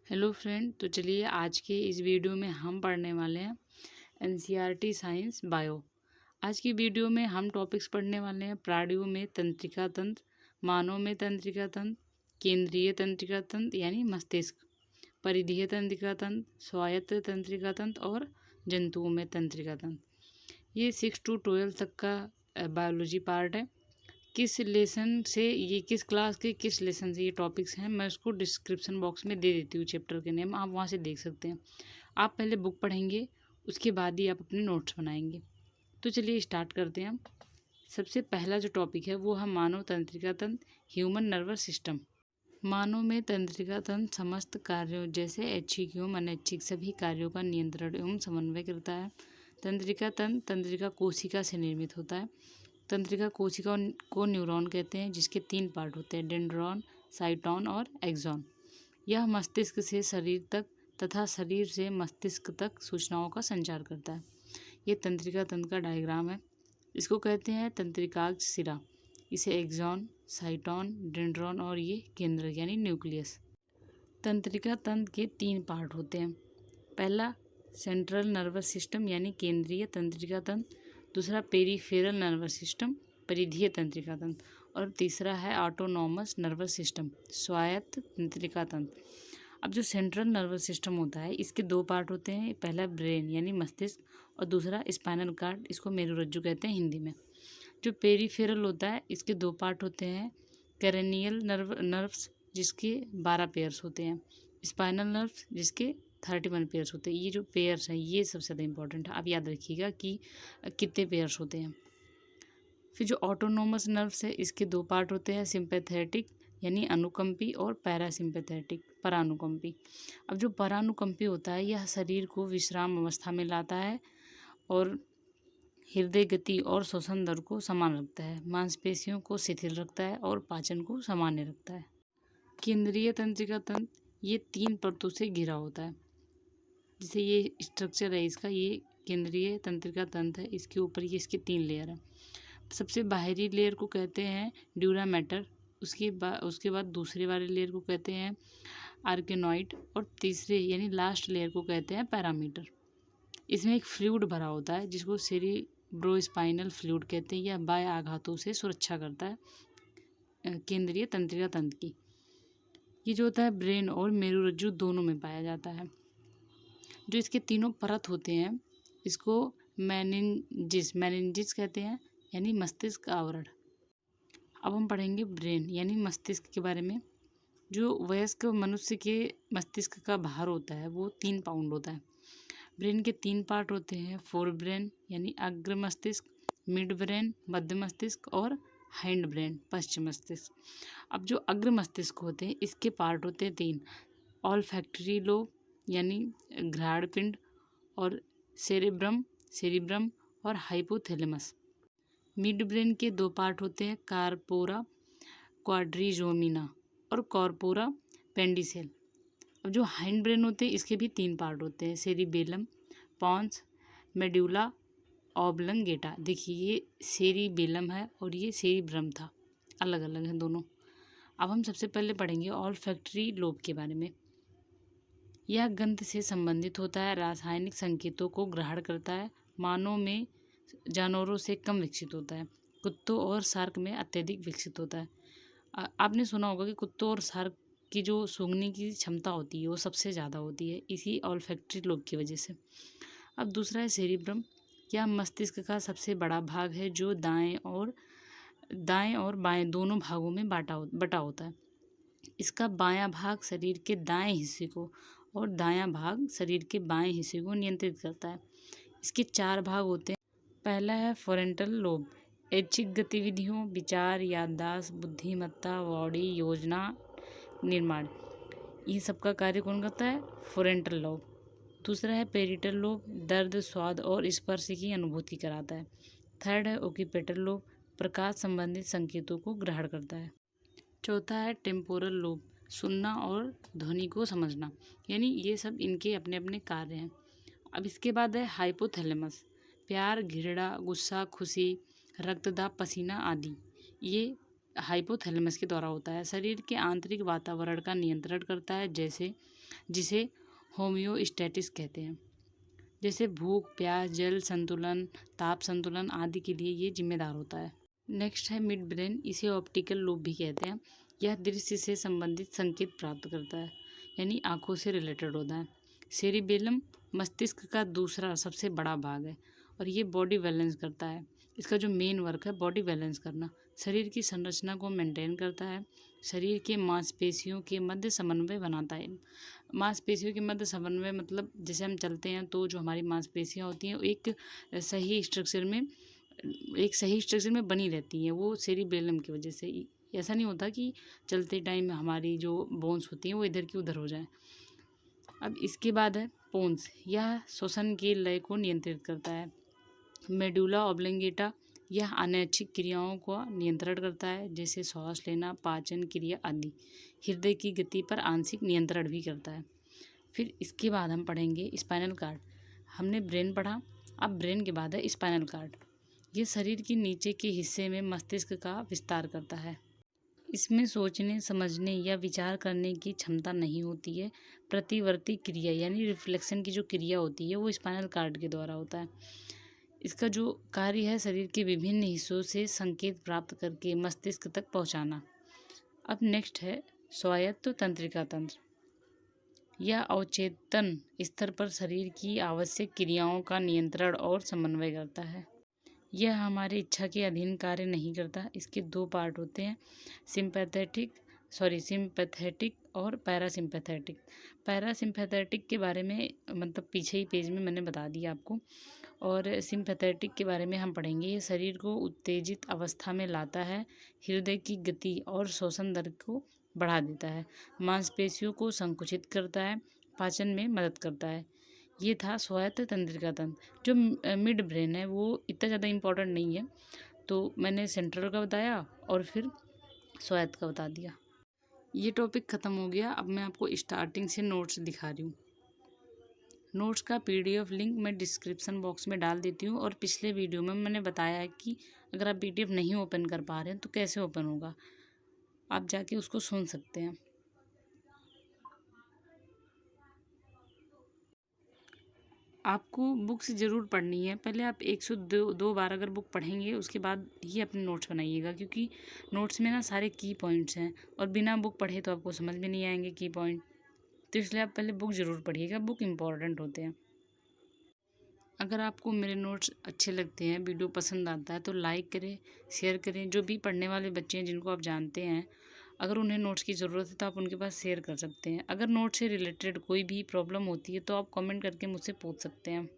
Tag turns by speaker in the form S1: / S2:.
S1: Hello friend, तो चलिए आज के इस वीडियो में हम पढ़ने वाले हैं एनसीईआरटी साइंस बायो। आज की वीडियो में हम टॉपिक्स पढ़ने वाले हैं प्राणियों में तंत्रिका तंत्र, मानव में तंत्रिका तंत्र, केंद्रीय तंत्रिका तंत्र यानी मस्तिष्क, परिधीय तंत्रिका तंत्र, स्वायत्त तंत्रिका तंत्र और जंतुओं में तंत्रिका तंत्र। ये 6 to 12 तक का बायोलॉजी पार्ट है। किस लेसन से ये किस क्लास के किस लेसन से ये टॉपिक्स हैं मैं उसको डिस्क्रिप्शन बॉक्स में दे देती हूँ। चैप्टर के नेम आप वहाँ से देख सकते हैं। आप पहले बुक पढ़ेंगे, उसके बाद ही आप अपने नोट्स बनाएंगे। तो चलिए स्टार्ट करते हैं हम। सबसे पहला जो टॉपिक है वो है मानव तंत्रिका तंत्र, ह्यूमन नर्वस सिस्टम। मानव में तंत्रिका तंत्र समस्त कार्यों जैसे ऐच्छिक एवं अनैच्छिक सभी कार्यों का नियंत्रण एवं समन्वय करता है। तंत्रिका तंत्र तंत्रिका कोशिका से निर्मित होता है। तंत्रिका कोशिका को न्यूरॉन कहते हैं, जिसके 3 पार्ट होते हैं, डेंड्रॉन, साइटोन और एक्सॉन। यह मस्तिष्क से शरीर तक तथा शरीर से मस्तिष्क तक सूचनाओं का संचार करता है। ये तंत्रिका तंत्र का डायग्राम है। इसको कहते हैं तंत्रिकाग्र सिरा। इसे एक्सॉन, साइटोन, डेंड्रॉन और ये केंद्र यानी न्यूक्लियस। तंत्रिका तंत्र के 3 पार्ट होते हैं। पहला सेंट्रल नर्वस सिस्टम यानी केंद्रीय तंत्रिका तंत्र, दूसरा पेरीफेरल नर्वस सिस्टम परिधीय तंत्रिका तंत्र और तीसरा है ऑटोनॉमस नर्वस सिस्टम स्वायत्त तंत्रिका तंत्र। अब जो सेंट्रल नर्वस सिस्टम होता है इसके 2 पार्ट होते हैं। पहला ब्रेन यानी मस्तिष्क और दूसरा स्पाइनल कार्ड, इसको मेरुरज्जु कहते हैं हिंदी में। जो पेरीफेरल होता है इसके 2 पार्ट होते हैं। कैरेनियल नर्व्स जिसके 12 पेयर्स होते हैं, स्पाइनल नर्व्स जिसके 31 पेयर्स होते हैं। ये जो पेयर्स हैं ये सबसे ज़्यादा इंपॉर्टेंट है। आप याद रखिएगा कि कितने पेयर्स होते हैं। फिर जो ऑटोनोमस नर्व्स है इसके 2 पार्ट होते हैं, सिंपैथेटिक यानी अनुकंपी और पैरासिम्पैथेटिक परानुकंपी। अब जो परानुकंपी होता है यह शरीर को विश्राम अवस्था में लाता है और हृदय गति और श्वसन दर को समान रखता है, मांसपेशियों को शिथिल रखता है और पाचन को सामान्य रखता है। केंद्रीय तंत्रिका तंत्र ये 3 परतों से घिरा होता है। जैसे ये स्ट्रक्चर है इसका, ये केंद्रीय तंत्रिका तंत्र है। इसके ऊपर ये इसके 3 लेयर है। सबसे बाहरी लेयर को कहते हैं ड्यूरा मैटर, उसके बाद दूसरे वाले लेयर को कहते हैं आर्केनॉइड और तीसरे यानी लास्ट लेयर को कहते हैं पैरामीटर। इसमें एक फ्लूइड भरा होता है जिसको सेरिब्रोस्पाइनल फ्लूइड कहते हैं। यह बाह्य आघातों से सुरक्षा करता है केंद्रीय तंत्रिका तंत्र की। ये जो होता है ब्रेन और मेरुरज्जु दोनों में पाया जाता है। जो इसके तीनों परत होते हैं इसको मेनिंजिस कहते हैं यानी मस्तिष्क आवरण। अब हम पढ़ेंगे ब्रेन यानी मस्तिष्क के बारे में। जो वयस्क मनुष्य के मस्तिष्क का भार होता है वो 3 पाउंड होता है। ब्रेन के 3 पार्ट होते हैं, फोर ब्रेन यानी अग्र मस्तिष्क, मिड ब्रेन मध्य मस्तिष्क और हाइंड ब्रेन पश्चिम मस्तिष्क। अब जो अग्र मस्तिष्क होते हैं इसके पार्ट होते हैं 3, ऑल्फैक्टरी लोब यानी घ्राण पिंड और सेरिब्रम और हाइपोथैलेमस। मिड ब्रेन के 2 पार्ट होते हैं, कार्पोरा क्वाड्रिजोमिना और कॉर्पोरा पेंडिसेल। अब जो हाइंड ब्रेन होते हैं इसके भी 3 पार्ट होते हैं, सेरिबेलम, पॉन्स, मेडुला ऑब्लंगेटा। देखिए ये सेरिबेलम है और ये सेरिब्रम था, अलग अलग हैं दोनों। अब हम सबसे पहले पढ़ेंगे ऑल्फैक्टरी लोब के बारे में। यह गंध से संबंधित होता है, रासायनिक संकेतों को ग्रहण करता है। मानव में जानवरों से कम विकसित होता है, कुत्तों और शार्क में अत्यधिक विकसित होता है। आपने सुना होगा कि कुत्तों और शार्क की जो सूंघने की क्षमता होती है वो सबसे ज़्यादा होती है इसी ऑल्फैक्टरी लोब की वजह से। अब दूसरा है सेरिब्रम। यह मस्तिष्क का सबसे बड़ा भाग है जो दाएं और बाएं दोनों भागों में बटा होता है। इसका बायां भाग शरीर के दाएं हिस्से को और दायां भाग शरीर के बाएं हिस्से को नियंत्रित करता है। इसके 4 भाग होते हैं। पहला है फ्रंटल लोब, ऐच्छिक गतिविधियों, विचार, याददाश्त, बुद्धिमत्ता, बॉडी योजना, निर्माण, ये सब का कार्य कौन करता है? Frontal lobe. दूसरा है पेरिटल लोब, दर्द, स्वाद और स्पर्श की अनुभूति कराता है। थर्ड है ओकिपेटल लोब, प्रकाश संबंधित संकेतों को ग्रहण करता है। चौथा है टेम्पोरल लोब, सुनना और ध्वनि को समझना, यानी ये सब इनके अपने अपने कार्य हैं। अब इसके बाद है हाइपोथैलेमस, प्यार, घृणा, गुस्सा, खुशी, रक्तदाब, पसीना आदि, ये हाइपोथैलेमस के द्वारा होता है। शरीर के आंतरिक वातावरण का नियंत्रण करता है, जैसे जिसे होम्योस्टैटिस कहते हैं। जैसे भूख, प्यास, जल संतुलन, ताप संतुलन आदि के लिए ये जिम्मेदार होता है। नेक्स्ट है मिड ब्रेन, इसे ऑप्टिकल लोब भी कहते हैं। यह दृष्टि से संबंधित संकेत प्राप्त करता है, यानी आंखों से रिलेटेड होता है। सेरिबेलम मस्तिष्क का दूसरा सबसे बड़ा भाग है और ये बॉडी बैलेंस करता है। इसका जो मेन वर्क है बॉडी बैलेंस करना, शरीर की संरचना को मेंटेन करता है, शरीर के मांसपेशियों के मध्य समन्वय बनाता है। मांसपेशियों के मध्य समन्वय मतलब जैसे हम चलते हैं तो जो हमारी मांसपेशियां होती हैं एक सही स्ट्रक्चर में बनी रहती हैं, वो सेरिबेलम की वजह से। ऐसा नहीं होता कि चलते टाइम हमारी जो बोन्स होती हैं वो इधर की उधर हो जाए। अब इसके बाद है पोन्स, यह श्वसन के लय को नियंत्रित करता है। मेडुला ऑब्लिंगेटा, यह अनैच्छिक क्रियाओं का नियंत्रण करता है, जैसे सांस लेना, पाचन क्रिया आदि। हृदय की गति पर आंशिक नियंत्रण भी करता है। फिर इसके बाद हम पढ़ेंगे स्पाइनल कार्ड। हमने ब्रेन पढ़ा, अब ब्रेन के बाद है स्पाइनल कार्ड। ये शरीर के नीचे के हिस्से में मस्तिष्क का विस्तार करता है। इसमें सोचने, समझने या विचार करने की क्षमता नहीं होती है। प्रतिवर्ती क्रिया यानी रिफ्लेक्शन की जो क्रिया होती है वो स्पाइनल कार्ड के द्वारा होता है। इसका जो कार्य है शरीर के विभिन्न हिस्सों से संकेत प्राप्त करके मस्तिष्क तक पहुंचाना। अब नेक्स्ट है स्वायत्त तंत्रिका तंत्र। यह अवचेतन स्तर पर शरीर की आवश्यक क्रियाओं का नियंत्रण और समन्वय करता है। यह हमारी इच्छा के अधीन कार्य नहीं करता। इसके दो पार्ट होते हैं, सिंपैथेटिक और पैरासिम्पैथेटिक। पैरासिम्पैथेटिक के बारे में मतलब पीछे ही पेज में मैंने बता दिया आपको, और सिंपैथेटिक के बारे में हम पढ़ेंगे। ये शरीर को उत्तेजित अवस्था में लाता है, हृदय की गति और श्वसन दर को बढ़ा देता है, मांसपेशियों को संकुचित करता है, पाचन में मदद करता है। ये था स्वायत्त तंत्रिका तंत्र। जो मिड ब्रेन है वो इतना ज़्यादा इम्पोर्टेंट नहीं है, तो मैंने सेंट्रल का बताया और फिर स्वायत्त का बता दिया। ये टॉपिक ख़त्म हो गया। अब मैं आपको स्टार्टिंग से नोट्स दिखा रही हूँ। नोट्स का PDF लिंक मैं डिस्क्रिप्शन बॉक्स में डाल देती हूँ, और पिछले वीडियो में मैंने बताया है कि अगर आप PDF नहीं ओपन कर पा रहे हैं तो कैसे ओपन होगा, आप जाके उसको सुन सकते हैं। आपको बुक्स ज़रूर पढ़नी है। पहले आप 102 बार अगर बुक पढ़ेंगे उसके बाद ही अपने नोट्स बनाइएगा, क्योंकि नोट्स में ना सारे की पॉइंट्स हैं और बिना बुक पढ़े तो आपको समझ में नहीं आएंगे की पॉइंट। तो इसलिए आप पहले बुक ज़रूर पढ़िएगा, बुक इम्पॉर्टेंट होते हैं। अगर आपको मेरे नोट्स अच्छे लगते हैं, वीडियो पसंद आता है तो लाइक करें, शेयर करें। जो भी पढ़ने वाले बच्चे हैं जिनको आप जानते हैं, अगर उन्हें नोट्स की ज़रूरत है तो आप उनके पास शेयर कर सकते हैं। अगर नोट्स से रिलेटेड कोई भी प्रॉब्लम होती है तो आप कमेंट करके मुझसे पूछ सकते हैं।